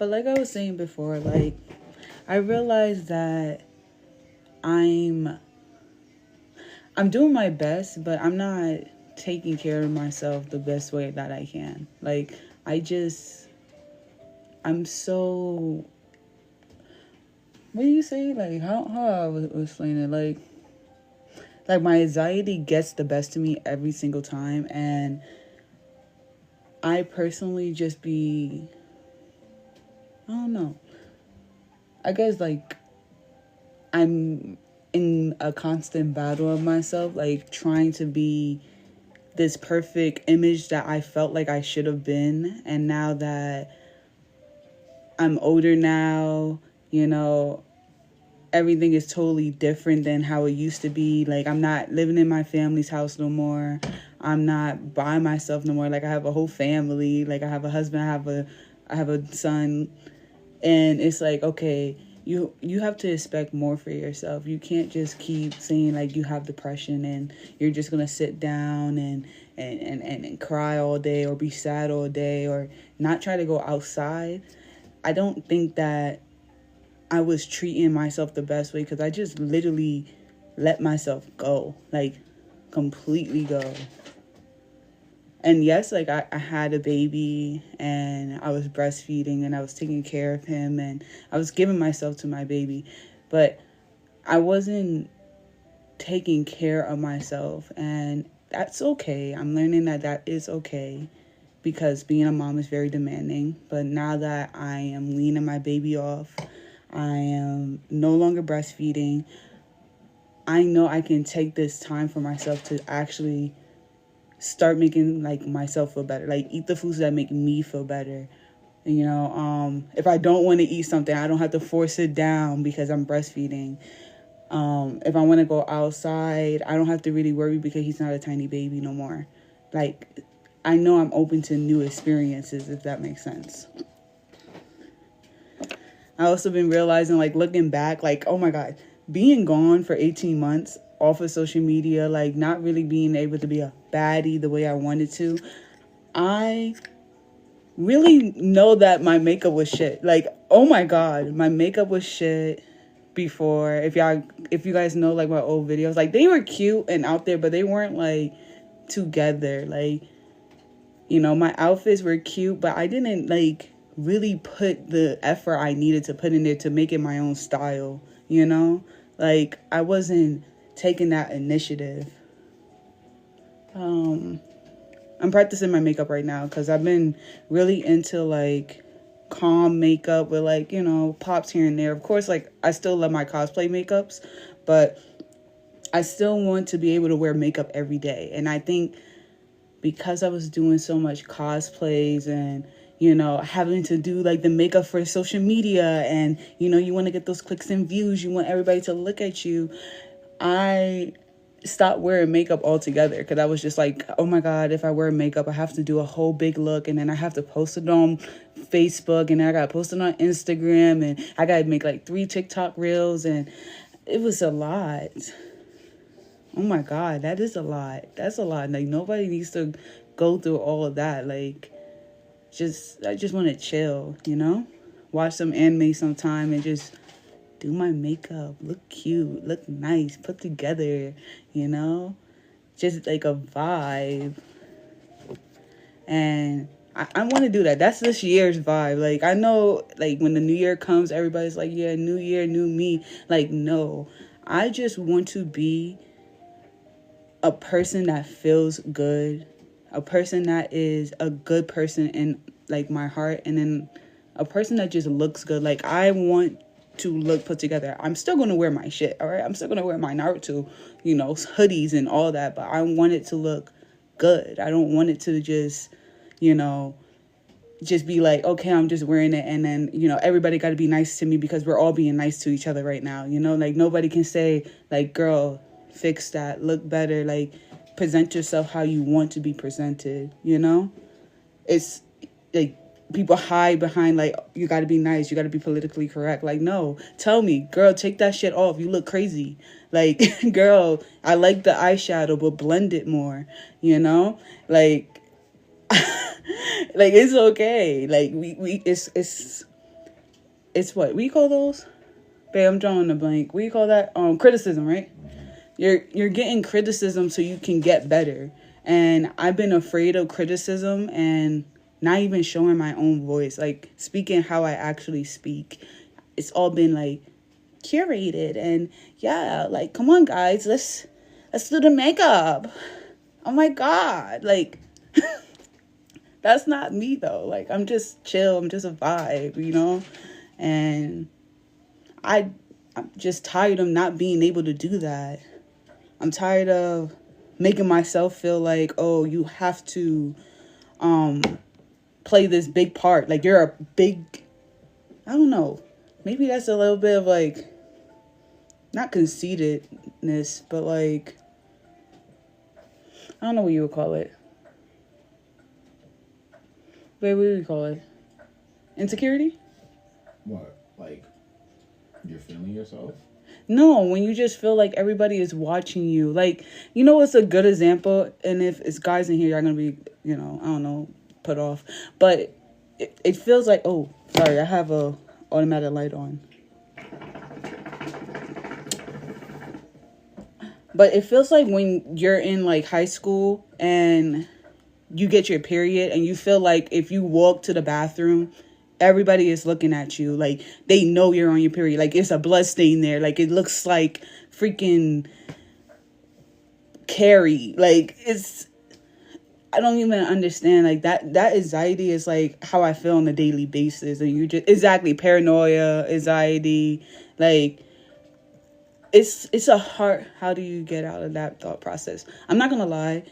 But like I was saying before, like I realized that I'm I'm doing my best, but I'm not taking care of myself the best way that I can. Like I just I'm so what do you say? Like how I was explain it? Like my anxiety gets the best of me every single time, and I personally just be I don't know. I guess like I'm in a constant battle of myself, like trying to be this perfect image that I felt like I should have been. And now that I'm older now, you know, everything is totally different than how it used to be. Like I'm not living in my family's house no more. I'm not by myself no more. Like I have a whole family. Like I have a husband, I have a son. And it's like, okay, you have to expect more for yourself. You can't just keep saying like you have depression and you're just gonna sit down and cry all day or be sad all day or not try to go outside. I don't think that I was treating myself the best way because I just literally let myself go, like completely go. And yes, like I had a baby and I was breastfeeding and I was taking care of him and I was giving myself to my baby, but I wasn't taking care of myself, and that's okay. I'm learning that that is okay because being a mom is very demanding. But now that I am weaning my baby off, I am no longer breastfeeding, I know I can take this time for myself to actually start making like myself feel better, like eat the foods that make me feel better. You know, if I don't want to eat something, I don't have to force it down because I'm breastfeeding. If I want to go outside, I don't have to really worry because he's not a tiny baby no more. Like I know I'm open to new experiences, if that makes sense. I also been realizing, like looking back, like oh my god, being gone for 18 months off of social media, like not really being able to be a baddie the way I wanted to, I really know that my makeup was shit. Like, oh my god, my makeup was shit before. If you guys know like my old videos, like they were cute and out there, but they weren't like together. Like, you know, my outfits were cute, but I didn't like really put the effort I needed to put in there to make it my own style, you know? Like I wasn't taking that initiative. I'm practicing my makeup right now because I've been really into like calm makeup with like, you know, pops here and there. Of course, like I still love my cosplay makeups, but I still want to be able to wear makeup every day. And I think because I was doing so much cosplays and, you know, having to do like the makeup for social media and, you know, you want to get those clicks and views, you want everybody to look at you, I stopped wearing makeup altogether because I was just like, oh my god, if I wear makeup I have to do a whole big look and then I have to post it on Facebook and then I gotta post it on Instagram and I gotta make like 3 TikTok reels, and it was a lot. Oh my god, that is a lot. That's a lot. Like nobody needs to go through all of that. Like I just want to chill, you know, watch some anime sometime and just do my makeup, look cute, look nice, put together, you know, just like a vibe. And I want to do that. That's this year's vibe. Like, I know, like, when the new year comes, everybody's like, yeah, new year, new me. Like, no, I just want to be a person that feels good, a person that is a good person in, like, my heart, and then a person that just looks good. Like, I want to look put together. I'm still going to wear my shit, all right? I'm still going to wear my Naruto, you know, hoodies and all that, but I want it to look good. I don't want it to just, you know, just be like, okay, I'm just wearing it, and then, you know, everybody got to be nice to me because we're all being nice to each other right now, you know? Like, nobody can say, like, girl, fix that, look better, like, present yourself how you want to be presented, you know? It's, like, people hide behind, like, you got to be nice, you got to be politically correct. Like, no, tell me, girl, take that shit off, you look crazy. Like, girl, I like the eyeshadow, but blend it more, you know? Like, like, it's okay. Like, we it's it's what we call those. Babe, I'm drawing a blank. What do you call that? Criticism, right? You're getting criticism so you can get better. And I've been afraid of criticism and not even showing my own voice, like speaking how I actually speak. It's all been like curated and yeah, like come on guys, let's do the makeup. Oh my god, like that's not me though. Like I'm just chill, I'm just a vibe, you know? And I'm just tired of not being able to do that. I'm tired of making myself feel like, oh, you have to play this big part. Like you're a big, I don't know. Maybe that's a little bit of like, not conceitedness, but like, I don't know what you would call it. Wait, what do you call it? Insecurity? What? Like, you're feeling yourself? No, when you just feel like everybody is watching you. Like, you know what's a good example? And if it's guys in here, you're going to be, you know, I don't know, put off. But it feels like, oh, sorry, I have a automatic light on. But it feels like when you're in like high school and you get your period and you feel like if you walk to the bathroom, everybody is looking at you. Like they know you're on your period. Like it's a blood stain there. Like it looks like freaking Carrie. Like it's, I don't even understand. Like that anxiety is like how I feel on a daily basis. And you just, exactly, paranoia, anxiety, like it's a hard, how do you get out of that thought process? I'm not gonna lie,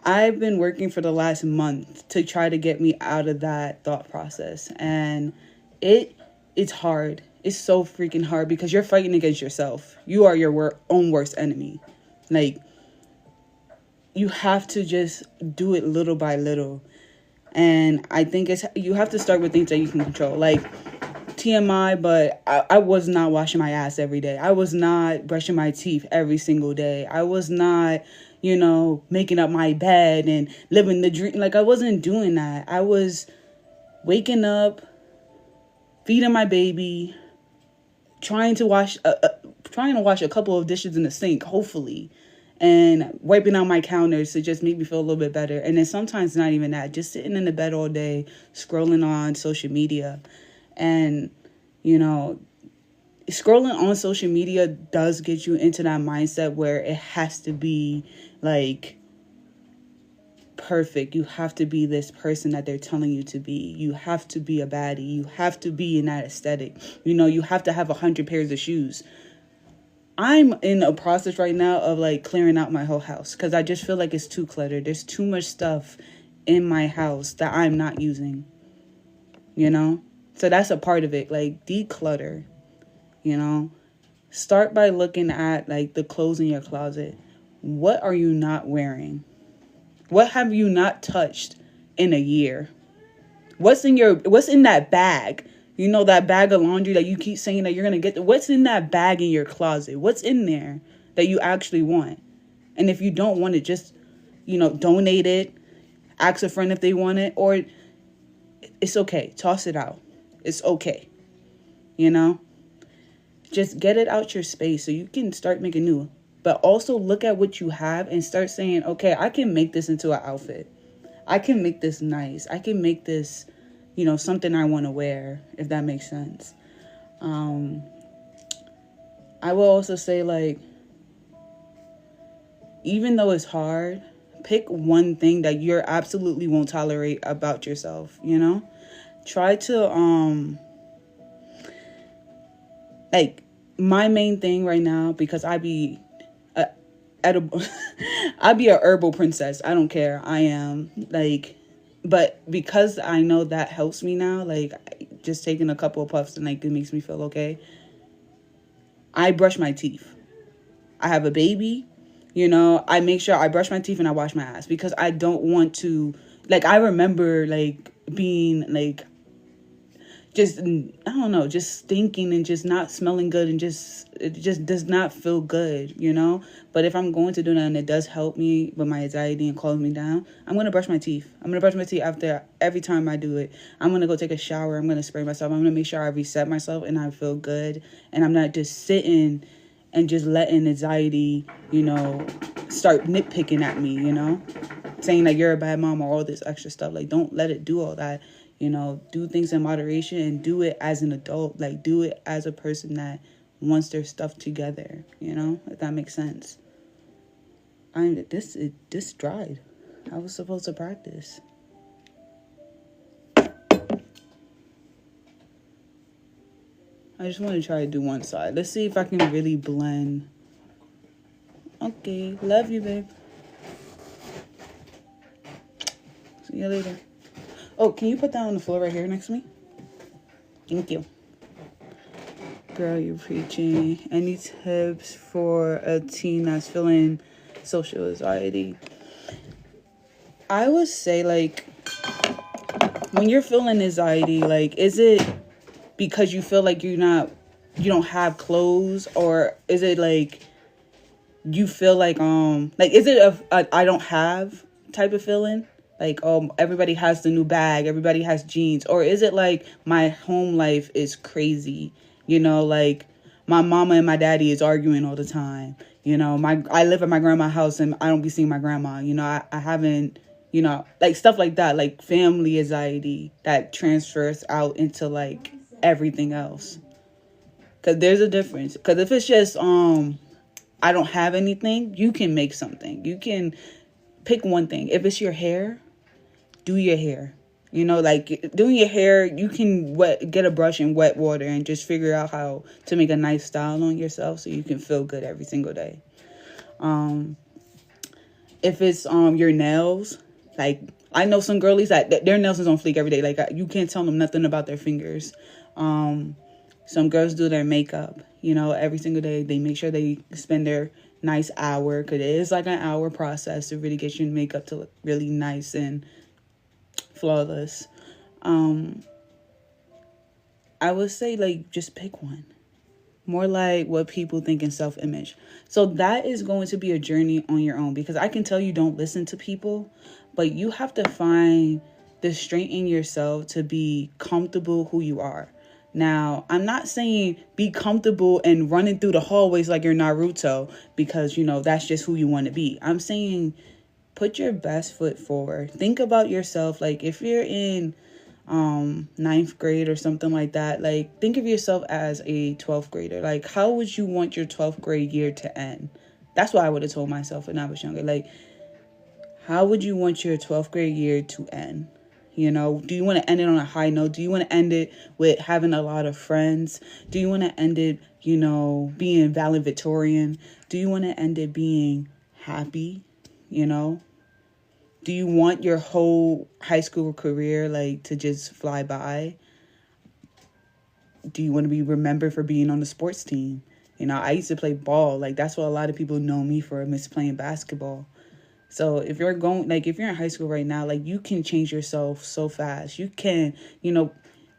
I've been working for the last month to try to get me out of that thought process, and it's hard. It's so freaking hard because you're fighting against yourself. You are your own worst enemy. Like you have to just do it little by little, and I think you have to start with things that you can control, like TMI, but I was not washing my ass every day. I was not brushing my teeth every single day. I was not, you know, making up my bed and living the dream. Like I wasn't doing that. I was waking up, feeding my baby, trying to wash a couple of dishes in the sink, hopefully, and wiping out my counters to just make me feel a little bit better. And then sometimes not even that, just sitting in the bed all day, scrolling on social media. And, you know, scrolling on social media does get you into that mindset where it has to be like perfect. You have to be this person that they're telling you to be. You have to be a baddie. You have to be in that aesthetic. You know, you have to have 100 pairs of shoes. I'm in a process right now of like clearing out my whole house because I just feel like it's too cluttered. There's too much stuff in my house that I'm not using, you know? So that's a part of it, like declutter, you know. Start by looking at like the clothes in your closet. What are you not wearing? What have you not touched in a year? What's in that bag? You know, that bag of laundry that you keep saying that you're going to get. What's in that bag in your closet? What's in there that you actually want? And if you don't want it, just, you know, donate it. Ask a friend if they want it, or it's okay. Toss it out. It's okay. You know? Just get it out your space so you can start making new. But also look at what you have and start saying, okay, I can make this into an outfit. I can make this nice. I can make this, you know, something I want to wear, if that makes sense. I will also say, like, even though it's hard, pick one thing that you absolutely won't tolerate about yourself, you know? Try to, like, my main thing right now, because I be edible, I be a herbal princess. I don't care. I am, like, but because I know that helps me now, like, just taking a couple of puffs and, like, it makes me feel okay. I brush my teeth. I have a baby, you know, I make sure I brush my teeth and I wash my ass because I don't want to, like, I remember, like, being, like, just, I don't know, just stinking and just not smelling good, and just, it just does not feel good, you know? But if I'm going to do that and it does help me with my anxiety and calm me down, I'm going to brush my teeth. I'm going to brush my teeth after every time I do it. I'm going to go take a shower. I'm going to spray myself. I'm going to make sure I reset myself and I feel good. And I'm not just sitting and just letting anxiety, start nitpicking at me, saying like you're a bad mom or all this extra stuff. Like, don't let it do all that. Do things in moderation and do it as an adult. Like, do it as a person that wants their stuff together, if that makes sense. This dried. I was supposed to practice. I just want to try to do one side. Let's see if I can really blend. Okay, love you, babe. See you later. Oh, can you put that on the floor right here next to me? Thank you. Girl, you're preaching. Any tips for a teen that's feeling social anxiety? I would say, like, when you're feeling anxiety, like, is it because you feel like you don't have clothes, or is it like you feel like is it a I don't have type of feeling? Like, everybody has the new bag, everybody has jeans. Or is it like my home life is crazy? Like my mama and my daddy is arguing all the time. I live at my grandma's house and I don't be seeing my grandma. I haven't, like stuff like that, like family anxiety that transfers out into like everything else. Because there's a difference. Because if it's just, I don't have anything, you can make something. You can pick one thing. If it's your hair, do your hair. Like doing your hair, you can get a brush and wet water and just figure out how to make a nice style on yourself so you can feel good every single day. If it's your nails, like I know some girlies that their nails is on fleek every day. Like you can't tell them nothing about their fingers. Some girls do their makeup, every single day. They make sure they spend their nice hour, because it is like an hour process to really get your makeup to look really nice and flawless. I would say, like, just pick one. More like what people think in self-image. So that is going to be a journey on your own, because I can tell you don't listen to people, but you have to find the strength in yourself to be comfortable who you are. Now, I'm not saying be comfortable and running through the hallways like you're Naruto, because, that's just who you want to be. I'm saying put your best foot forward. Think about yourself. Like if you're in ninth grade or something like that, like think of yourself as a 12th grader. Like how would you want your 12th grade year to end? That's what I would have told myself when I was younger. Like, how would you want your 12th grade year to end? Do you want to end it on a high note? Do you want to end it with having a lot of friends? Do you want to end it, being valedictorian? Do you want to end it being happy? Do you want your whole high school career, like, to just fly by? Do you want to be remembered for being on the sports team? I used to play ball. Like, that's what a lot of people know me for, I miss playing basketball. So if you're in high school right now, like, you can change yourself so fast. You can,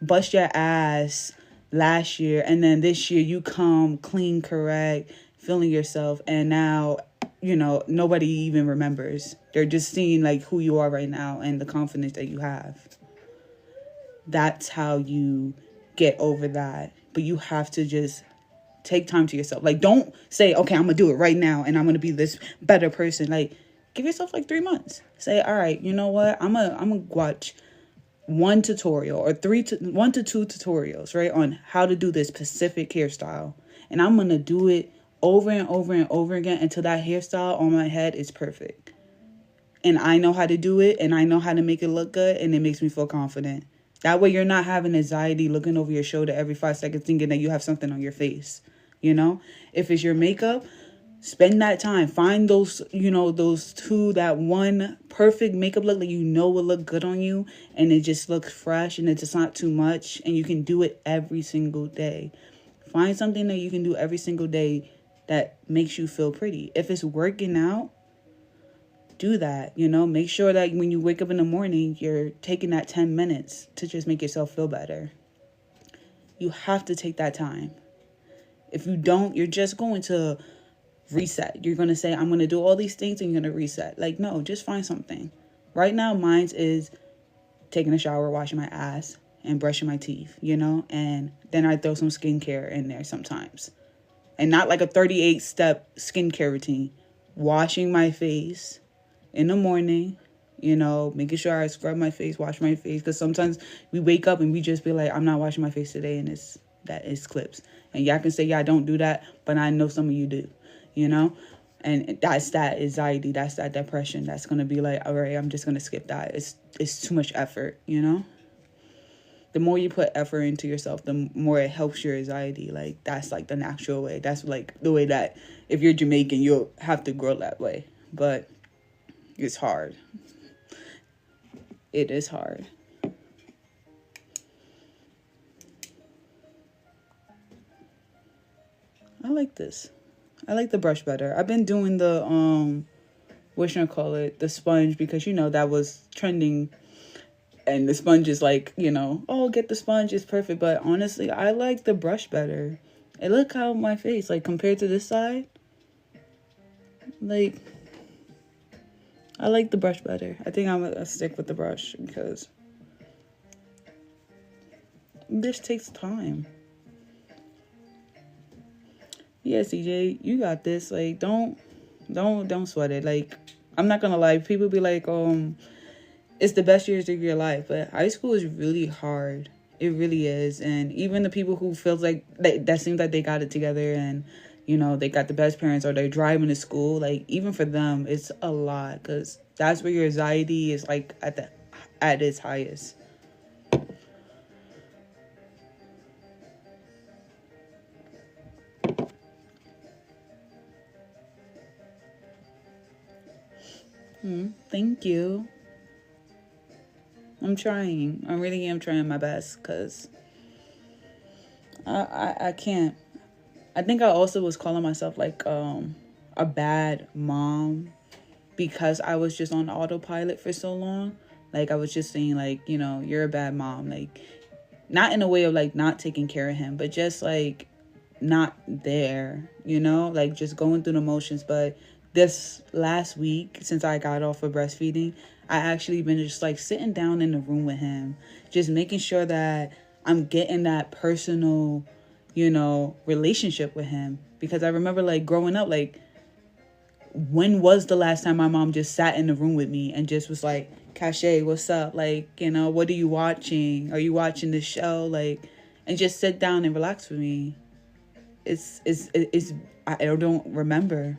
bust your ass last year, and then this year you come clean, correct, feeling yourself, and now, nobody even remembers. They're just seeing, like, who you are right now and the confidence that you have. That's how you get over that. But you have to just take time to yourself. Like, don't say, okay, I'm going to do it right now, and I'm going to be this better person. Like, give yourself like 3 months. Say, all right, you know what? I'm gonna watch one tutorial or 1 to 2 tutorials, right, on how to do this specific hairstyle. And I'm going to do it over and over and over again until that hairstyle on my head is perfect. And I know how to do it, and I know how to make it look good, and it makes me feel confident. That way you're not having anxiety looking over your shoulder every 5 seconds thinking that you have something on your face. If it's your makeup, spend that time. Find those, that one perfect makeup look that will look good on you, and it just looks fresh and it's just not too much, and you can do it every single day. Find something that you can do every single day that makes you feel pretty. If it's working out, do that. Make sure that when you wake up in the morning, you're taking that 10 minutes to just make yourself feel better. You have to take that time. If you don't, you're just going to reset. You're going to say, I'm going to do all these things and you're going to reset. Like, no, just find something. Right now, mine is taking a shower, washing my ass, and brushing my teeth, and then I throw some skincare in there sometimes. And not like a 38-step skincare routine. Washing my face in the morning, making sure I scrub my face, wash my face. Because sometimes we wake up and we just be like, I'm not washing my face today, and that is clips. And y'all can say, yeah, I don't do that, but I know some of you do, And that's that anxiety, that's that depression. That's going to be like, all right, I'm just going to skip that. It's too much effort, The more you put effort into yourself, the more it helps your anxiety. Like, that's like the natural way. That's like the way that if you're Jamaican, you'll have to grow that way. But it's hard. It is hard. I like this. I like the brush better. I've been doing the, what should I call it? The sponge, because, that was trending. And the sponge is like, oh, get the sponge, it's perfect. But honestly, I like the brush better. And look how my face, like, compared to this side. Like, I like the brush better. I think I'm going to stick with the brush because this takes time. Yeah, CJ, you got this. Like, don't sweat it. Like, I'm not going to lie. People be like, it's the best years of your life, but high school is really hard. It really is. And even the people who feels like that seems like they got it together and, they got the best parents or they're driving to school, like, even for them, it's a lot because that's where your anxiety is, like, at its highest. Thank you. I'm trying. I really am trying my best because I can't. I think I also was calling myself like a bad mom because I was just on autopilot for so long. Like, I was just saying, like, you're a bad mom. Like, not in a way of like not taking care of him, but just like not there, like just going through the motions. But this last week, since I got off of breastfeeding, I actually been just like sitting down in the room with him, just making sure that I'm getting that personal, relationship with him. Because I remember like growing up, like, when was the last time my mom just sat in the room with me and just was like, Cache, what's up? Like, what are you watching? Are you watching this show? Like, and just sit down and relax with me. It's I don't remember,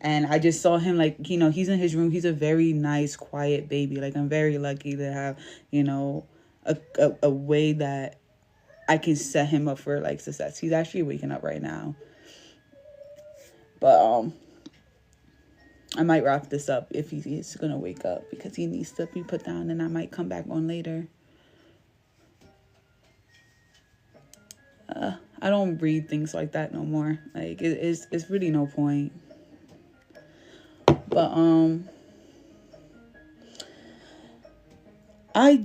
And I just saw him like, he's in his room. He's a very nice, quiet baby. Like, I'm very lucky to have, a way that I can set him up for like success. He's actually waking up right now. But I might wrap this up if he's gonna wake up because he needs to be put down, and I might come back on later. I don't read things like that no more. Like, it's really no point. But I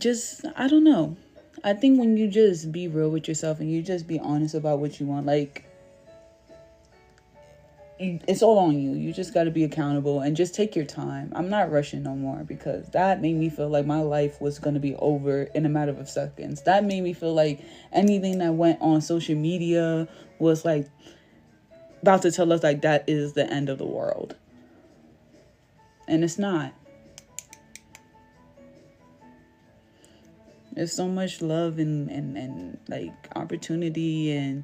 don't know. I think when you just be real with yourself and you just be honest about what you want, like, it's all on you. You just got to be accountable and just take your time. I'm not rushing no more because that made me feel like my life was going to be over in a matter of seconds. That made me feel like anything that went on social media was like about to tell us like that is the end of the world. And it's not. There's so much love and like opportunity and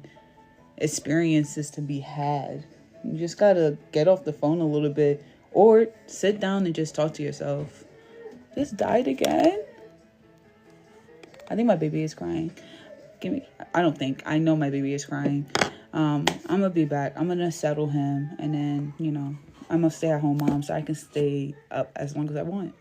experiences to be had. You just gotta get off the phone a little bit or sit down and just talk to yourself. This died again? I think my baby is crying. I know my baby is crying. I'm gonna be back. I'm gonna settle him and then, I'm a stay-at-home mom so I can stay up as long as I want.